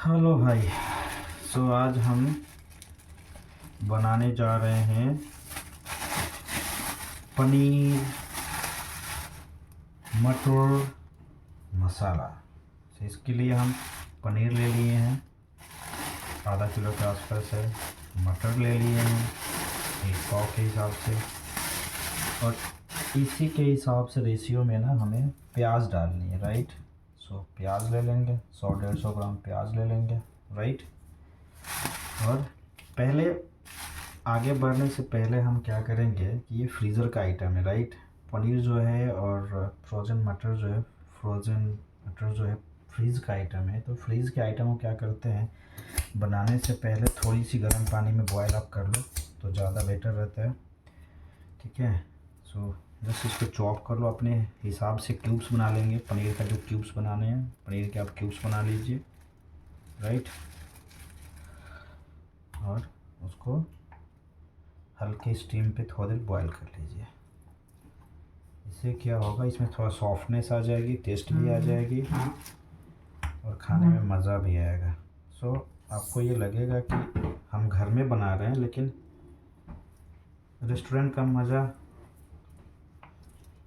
Hello भाई। आज हम बनाने जा रहे हैं पनीर मटर मसाला। इसके लिए हम पनीर ले लिए हैं, आधा किलो के आसपास है। मटर ले लिए हैं 1 पाव के हिसाब से, और इसी के हिसाब से रेशियो में ना हमें प्याज डालनी है, राइट। प्याज ले लेंगे 100-150 ग्राम प्याज ले लेंगे, राइट। और पहले आगे बढ़ने से पहले हम क्या करेंगे कि ये फ्रीज़र का आइटम है, राइट। पनीर जो है और फ्रोज़न मटर जो है फ्रीज़ का आइटम है। तो फ्रीज़ के आइटम को क्या करते हैं, बनाने से पहले थोड़ी सी गर्म पानी में बॉयल अप कर लो तो ज़्यादा बेटर रहता है, ठीक है। जस्ट इसको चॉप कर लो, अपने हिसाब से क्यूब्स बना लेंगे। पनीर का जो क्यूब्स बनाने हैं, पनीर के आप क्यूब्स बना लीजिए, राइट। और उसको हल्के स्टीम पे थोड़ी देर बॉयल कर लीजिए। इससे क्या होगा, इसमें थोड़ा सॉफ्टनेस आ जाएगी, टेस्ट भी आ जाएगी और खाने में मज़ा भी आएगा। आपको ये लगेगा कि हम घर में बना रहे हैं, लेकिन रेस्टोरेंट का मज़ा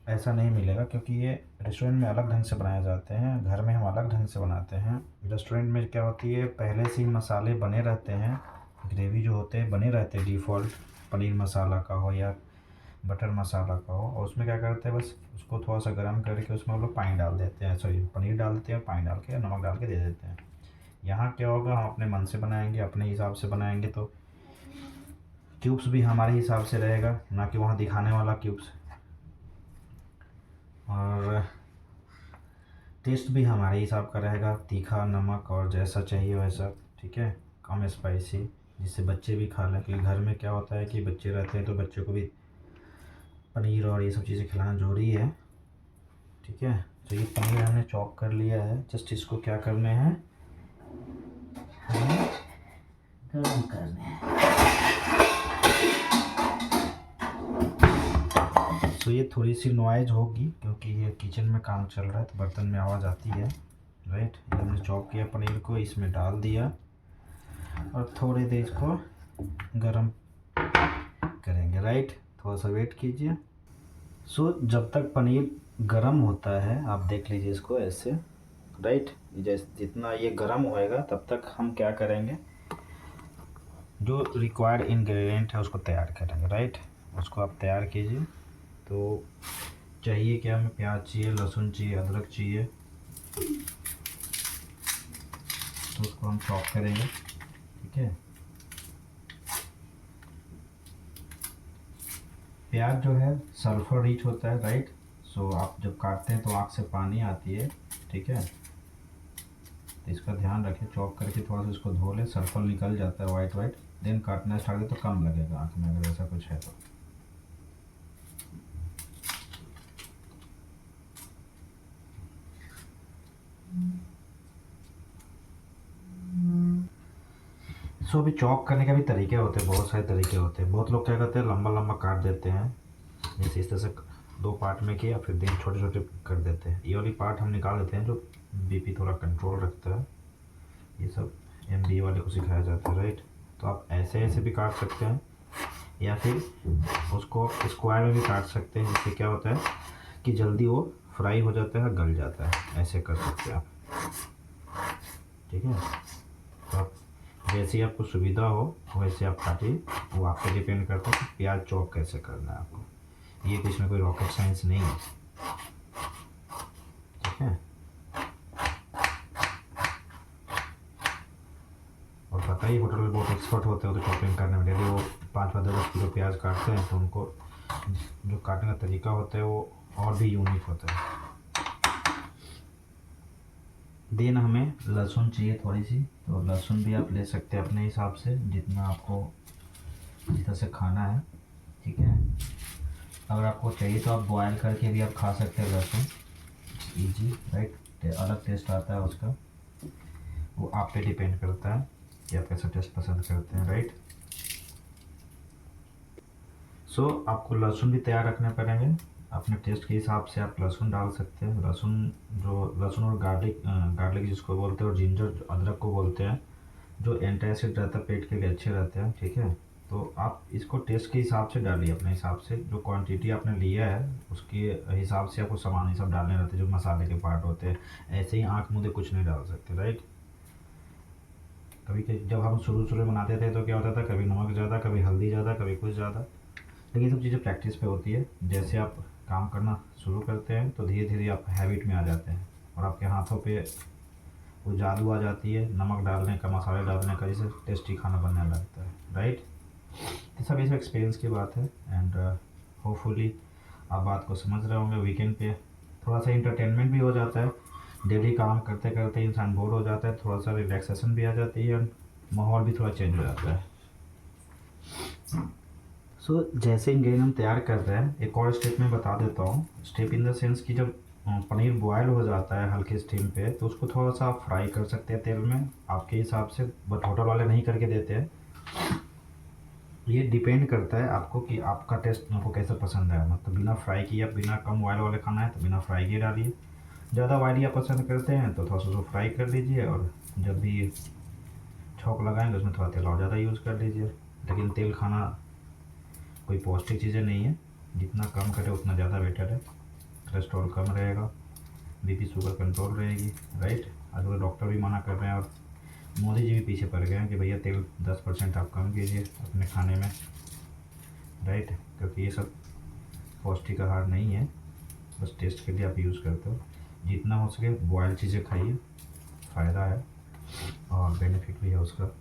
ऐसा नहीं मिलेगा, क्योंकि ये रेस्टोरेंट में अलग ढंग से बनाए जाते हैं, घर में हम अलग ढंग से बनाते हैं। रेस्टोरेंट में क्या होती है, पहले से ही मसाले बने रहते हैं, ग्रेवी जो होते हैं बने रहते हैं डिफ़ॉल्ट, पनीर मसाला का हो या बटर मसाला का हो। और उसमें क्या करते हैं, बस उसको थोड़ा सा गर्म करके उसमें वो लोग पानी डाल देते हैं, सॉरी पनीर डाल देते हैं, पानी डाल के नमक डाल के दे देते हैं। यहाँ क्या होगा, हम अपने मन से बनाएंगे, अपने हिसाब से बनाएंगे, तो क्यूब्स भी हमारे हिसाब से रहेगा, ना कि वहाँ दिखाने वाला क्यूब्स। और टेस्ट भी हमारे हिसाब का रहेगा, तीखा नमक और जैसा चाहिए वैसा, ठीक है। कम स्पाइसी, जिससे बच्चे भी खा लें, क्योंकि घर में क्या होता है कि बच्चे रहते हैं तो बच्चों को भी पनीर और ये सब चीज़ें खिलाना ज़रूरी है, ठीक है। तो ये पनीर हमने चॉप कर लिया है, जस्ट इसको क्या करने हैं, हमें गर्म करने हैं। ये थोड़ी सी नॉइज होगी क्योंकि ये किचन में काम चल रहा है, तो बर्तन में आवाज़ आती है, राइट। ये हमने चॉप किया पनीर को, इसमें डाल दिया और थोड़ी देर इसको गरम करेंगे, राइट। थोड़ा सा वेट कीजिए। जब तक पनीर गरम होता है, आप देख लीजिए इसको ऐसे, राइट। जैसे जितना ये गरम होएगा तब तक हम क्या करेंगे, जो रिक्वायर्ड इंग्रेडिएंट है उसको तैयार करेंगे, राइट। उसको आप तैयार कीजिए। तो चाहिए क्या, हमें प्याज चाहिए, लहसुन चाहिए, अदरक चाहिए, तो उसको हम चॉप करेंगे, ठीक है। प्याज जो है सल्फर रिच होता है, राइट। आप जब काटते हैं तो आँख से पानी आती है, ठीक है। तो इसका ध्यान रखें, चॉप करके थोड़ा सा इसको धो लें, सल्फर निकल जाता है वाइट, देन काटना स्टार्ट करें तो कम लगेगा आँख में, अगर ऐसा कुछ है तो। अभी चॉप करने का भी तरीके होते हैं, बहुत सारे तरीके होते हैं। बहुत लोग क्या करते हैं, लंबा लंबा काट देते हैं, जैसे इस तरह से 2 पार्ट में किया, फिर दिन छोटे छोटे कर देते हैं। ये वाली पार्ट हम निकाल देते हैं, जो बीपी थोड़ा कंट्रोल रखता है। ये सब एमबी वाले को सिखाया जाता है, राइट। तो आप ऐसे ऐसे भी काट सकते हैं, या फिर उसको स्क्वायर में भी काट सकते हैं, जिससे क्या होता है कि जल्दी वो फ्राई हो जाता है, गल जाता है। ऐसे कर सकते हैं आप, ठीक है। तो आप जैसे ही आपको सुविधा हो वैसे आप काटिए, वो आप पे डिपेंड करता है कि प्याज चॉप कैसे करना है आपको। ये इसमें कोई रॉकेट साइंस नहीं है, ठीक है। और पता ही, होटल में बहुत एक्सपर्ट होते हैं तो चॉपिंग करने में, यदि वो 5-10 किलो प्याज काटते हैं तो उनको जो काटने का तरीका होता है वो और भी यूनिक होता है। देन हमें लहसुन चाहिए थोड़ी सी, तो लहसुन भी आप ले सकते हैं अपने हिसाब से, जितना आपको जिस तरह से खाना है, ठीक है। अगर आपको चाहिए तो आप बॉयल करके भी आप खा सकते हैं लहसुन, इजी, राइट। अलग टेस्ट आता है उसका, वो आप पे डिपेंड करता है कि आप कैसा टेस्ट पसंद करते हैं, राइट। आपको लहसुन भी तैयार रखने पड़ेंगे। अपने टेस्ट के हिसाब से आप लहसुन डाल सकते हैं। लहसुन और गार्लिक जिसको बोलते हैं, और जिंजर जो अदरक को बोलते हैं, जो एंटासिड रहता है पेट के लिए अच्छे रहते हैं। ठीक है, तो आप इसको टेस्ट के हिसाब से डालिए, अपने हिसाब से जो क्वांटिटी आपने लिया है उसके हिसाब से आपको सामान ये सब डालने रहते हैं जो मसाले के पार्ट होते हैं। ऐसे ही आँख मूंदे कुछ नहीं डाल सकते, राइट। कभी जब हम शुरू में बनाते थे तो क्या होता था, कभी नमक ज़्यादा, कभी हल्दी ज़्यादा, कभी कुछ ज़्यादा। लेकिन ये सब चीज़ें प्रैक्टिस पे होती है। जैसे आप काम करना शुरू करते हैं तो धीरे धीरे आप हैबिट में आ जाते हैं और आपके हाथों पे वो जादू आ जाती है नमक डालने का, मसाले डालने का, जिससे टेस्टी खाना बनने लगता है, राइट। ये सब एक्सपीरियंस की बात है। एंड होपफुली आप बात को समझ रहे होंगे। वीकेंड पे थोड़ा सा इंटरटेनमेंट भी हो जाता है। डेली काम करते करते इंसान बोर हो जाता है, थोड़ा सा रिलैक्सेशन भी आ जाती है, माहौल भी थोड़ा चेंज हो जाता है। जैसे इंग्रेडिएंट हम तैयार कर रहे हैं, एक और स्टेप में बता देता हूँ। स्टेप इन द सेंस कि जब पनीर बॉयल हो जाता है हल्के स्टीम पे, तो उसको थोड़ा सा आप फ्राई कर सकते हैं तेल में आपके हिसाब से, बट होटल वाले नहीं करके देते हैं। ये डिपेंड करता है आपको कि आपका टेस्ट आपको कैसा पसंद है। मतलब बिना फ्राई किए, बिना कम ऑयल वाले खाना है तो बिना फ्राई किए डालिए। ज़्यादा ऑयली आप पसंद करते हैं तो थोड़ा सा उसको फ्राई कर लीजिए, और जब भी छौंक लगाएंगे उसमें थोड़ा तेल और ज़्यादा यूज़ कर लीजिए। लेकिन तेल खाना कोई पौष्टिक चीज़ें नहीं है, जितना कम करें उतना ज़्यादा बेटर है। कोलेस्ट्रॉल कम रहेगा, बीपी शुगर कंट्रोल रहेगी, राइट। आजकल डॉक्टर भी मना कर रहे हैं और मोदी जी भी पीछे पड़ गए हैं कि भैया तेल 10% आप कम कीजिए अपने खाने में, राइट। क्योंकि ये सब पौष्टिक आहार नहीं है, बस टेस्ट के लिए आप यूज़ करते हो। जितना हो सके बॉयल चीज़ें खाइए, फ़ायदा है और बेनिफिट भी है उसका।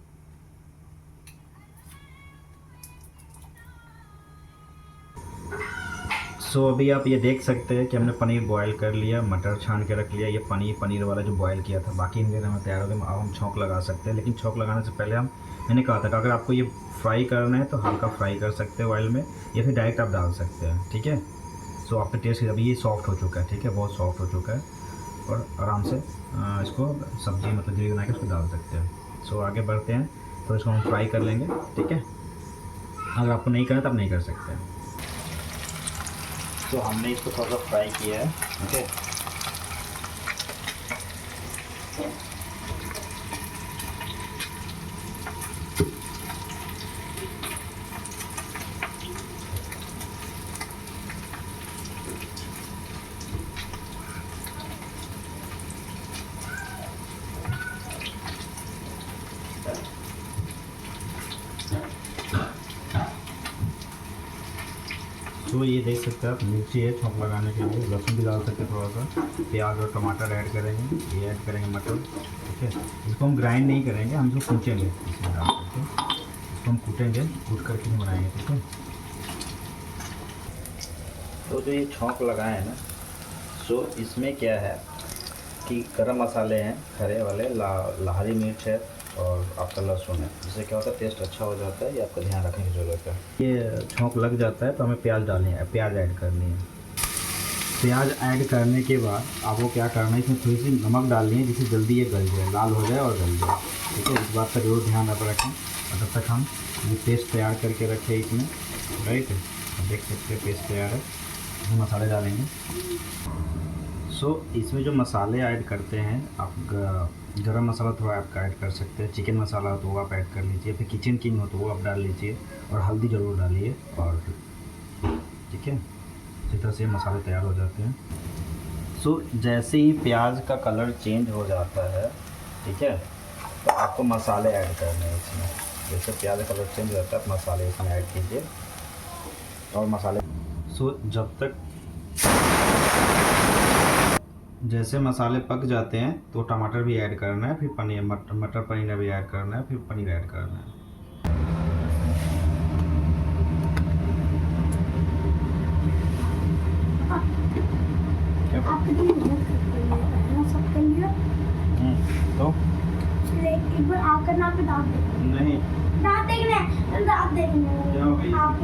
अभी आप ये देख सकते हैं कि हमने पनीर बॉयल कर लिया, मटर छान के रख लिया। ये पनीर वाला जो बॉयल किया था, बाकी इंग्रेडिएंट हमें तैयार हो गए। अब हम छौंक लगा सकते हैं, लेकिन छौंक लगाने से पहले मैंने कहा था कि अगर आपको ये फ्राई करना है तो हल्का फ्राई कर सकते हैं ऑयल में, या फिर डायरेक्ट आप डाल सकते हैं, ठीक है। आपके टेस्ट अभी ये सॉफ्ट हो चुका है, ठीक है, बहुत सॉफ्ट हो चुका है, और आराम से इसको सब्जी मतलब ग्रेवी बना के उसको डाल सकते हैं। आगे बढ़ते हैं, तो इसको हम फ्राई कर लेंगे, ठीक है। अगर आपको नहीं करना तो आप नहीं कर सकते हैं। हमने इसको थोड़ा सा फ्राई किया है, ओके। ये देख सकते हैं आप, मिर्ची है छौंक लगाने के लिए, लहसुन भी डाल सकते हैं, थोड़ा सा प्याज और टमाटर ऐड करेंगे, ये ऐड करेंगे मटर, ठीक है। इसको हम ग्राइंड नहीं करेंगे, हम इसको कूटेंगे, इसमें डाल करके इसको हम कूटेंगे, कूट करके ही बनाएंगे, ठीक है। तो जो ये छौंक लगाए हैं ना, इसमें क्या है कि गरम मसाले हैं खड़े वाले, लाहरी मिर्च है और आपका लहसुन है, जिससे क्या होता है टेस्ट अच्छा हो जाता है। ये आपको ध्यान रखने की ज़रूरत है। ये छौंक लग जाता है तो हमें प्याज डालनी है, प्याज ऐड करनी है। प्याज ऐड करने के बाद आपको क्या करना है, इसमें थोड़ी सी नमक डालनी है, जिससे जल्दी ये गल जाए, लाल हो जाए और गल जाए, ठीक है। इस बात का जरूर ध्यान रखें। और तब तक हम ये पेस्ट तैयार करके रखें इसमें, राइट। आप देख सकते हैं पेस्ट तैयार है, इसमें मसाले डालेंगे। इसमें जो मसाले ऐड करते हैं आप, गरम मसाला थोड़ा आप ऐड कर सकते हैं, चिकन मसाला हो तो वो आप ऐड कर लीजिए, फिर किचन किंग हो तो वो आप डाल लीजिए, और हल्दी ज़रूर डालिए, और ठीक है। इसी तरह से मसाले तैयार हो जाते हैं। जैसे ही प्याज का कलर चेंज हो जाता है, ठीक है, तो आपको मसाले ऐड करने हैं इसमें। जैसे प्याज का कलर चेंज हो जाता है, आप मसाले इसमें ऐड कीजिए, और मसाले जब तक जैसे मसाले पक जाते हैं तो टमाटर भी ऐड करना है, फिर पनीर मटर पनीर भी ऐड करना है, फिर पनीर ऐड करना है। तो एक बार आप करना, पे दांत देखना, नहीं दांत देखने, दांत देखने, क्या हो गई? आप